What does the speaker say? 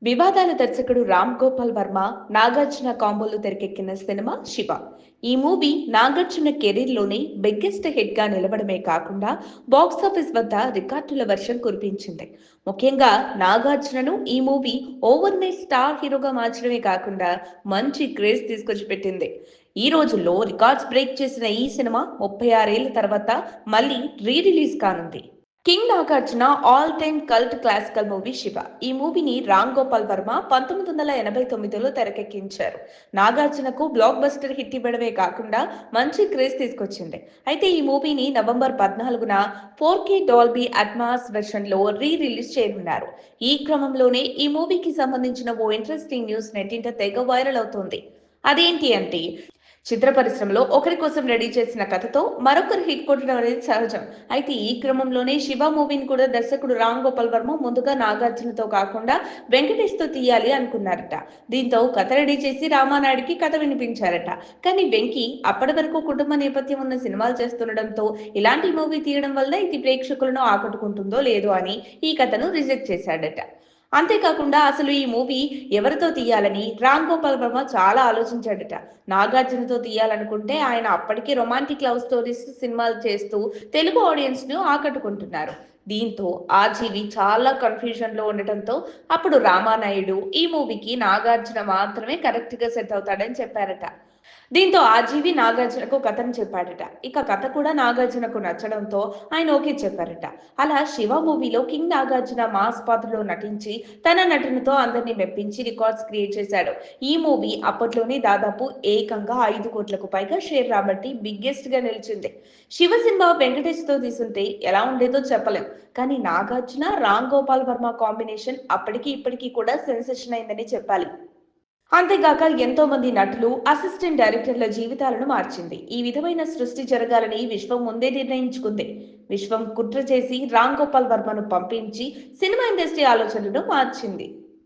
వివాదాల దర్శకుడు రామ్ గోపాల్ వర్మ, నాగార్జున కాంబోలో తెరకెక్కిన సినిమా 'శివ'. ఈ మూవీ నాగార్జున కెరీర్‌లోనే బిగ్గెస్ట్ హిట్‌గా నిలవడమే కాకుండా బాక్సాఫీస్ వద్ద రికార్డుల వర్షం కురిపించింది. ముఖ్యంగా నాగార్జునను ఈ మూవీ ఓవర్ నైట్ స్టార్ హీరోగా మార్చడమే కాకుండా మంచి క్రేజ్ తీసుకొచ్చిపెట్టింది. ఈ రోజుల్లో రికార్డ్స్ బ్రేక్ చేసిన ఈ సినిమా 36 ఏళ్ల తర్వాత మళ్ళీ రిలీజ్ కానుంది. King Nagarjuna all time cult classical movie 'Siva'. ఈ మూవీని రామ్ గోపాల్ వర్మ 1989లో తెరకెక్కించారు. నాగార్జునకు బ్లాక్ బస్టర్ హిట్ ఇవ్వడమే కాకుండా మంచి క్రేజ్ తీసుకొచ్చింది. అయితే ఈ మూవీని నవంబర్ 14న 4K డాల్బీ అట్మాస్ వెర్షన్లో రిలీజ్ చేయనున్నారు. ఈ క్రమంలోనే ఈ మూవీకి సంబంధించిన ఓ ఇంట్రెస్టింగ్ న్యూస్ నెట్టింట తెగ వైరల్ అవుతోంది. అదేంటి అంటే చిత్ర పరిశ్రమలో ఒకరి కోసం రెడీ చేసిన కథతో మరొకరు హిట్ కొట్టడం అనేది సహజం. అయితే ఈ క్రమంలోనే 'శివ' మూవీని కూడా దర్శకుడు రామ్ గోపాల్ వర్మ ముందుగా నాగార్జునతో కాకుండా వెంకటేష్‌తో తీయాలి అనుకున్నారట. దీంతో కథ రెడీ చేసి రామానాయుడికి కథ వినిపించారట. కానీ వెంకీ అప్పటి వరకు కుటుంబ నేపథ్యం ఉన్న సినిమాలు చేస్తుండడంతో ఇలాంటి మూవీ తీయడం వల్ల ఇది ప్రేక్షకులను ఆకట్టుకుంటుందో లేదో అని ఈ కథను రిజెక్ట్ చేశాడట. అంతేకాకుండా అసలు ఈ మూవీ ఎవరితో తీయాలని రామ్ గోపాల్ వర్మ చాలా ఆలోచించాడట. నాగార్జునతో తీయాలనుకుంటే ఆయన అప్పటికే రొమాంటిక్ లవ్ స్టోరీస్ సినిమాలు చేస్తూ తెలుగు ఆడియన్స్ ను ఆకట్టుకుంటున్నారు. దీంతో ఆర్జీవి చాలా కన్ఫ్యూజన్ లో ఉండటంతో అప్పుడు రామానాయుడు ఈ మూవీకి నాగార్జున మాత్రమే కరెక్ట్ గా సెట్ అవుతాడని చెప్పారట. దీంతో ఆర్జీవి నాగార్జునకు కథను చెప్పాడట. ఇక కథ కూడా నాగార్జునకు నచ్చడంతో ఆయన ఓకే చెప్పారట. అలా 'శివ' మూవీలో కింగ్ నాగార్జున మాస్ పాత్రలో నటించి తన నటనతో అందరినీ మెప్పించి రికార్డ్స్ క్రియేట్ చేశాడు. ఈ మూవీ అప్పట్లోనే దాదాపు ఏకంగా 5 కోట్లకు పైగా షేర్ రాబట్టి బిగ్గెస్ట్ గా నిలిచింది. 'శివ' సినిమా వెంకటేష్‌తో తీసుంటే ఎలా ఉండేదో చెప్పలేం. కానీ నాగార్జున, రామ్ గోపాల్ వర్మ కాంబినేషన్ అప్పటికి ఇప్పటికీ కూడా సెన్సేషన్ అయిందని చెప్పాలి. అంతేగాక ఎంతో మంది నటులు, అసిస్టెంట్ డైరెక్టర్ల జీవితాలను మార్చింది. ఈ విధమైన సృష్టి జరగాలని విశ్వం ముందే నిర్ణయించుకుంది. విశ్వం కుట్ర చేసి రామ్ గోపాల్ వర్మను పంపించి సినిమా ఇండస్ట్రీ ఆలోచనలను మార్చింది.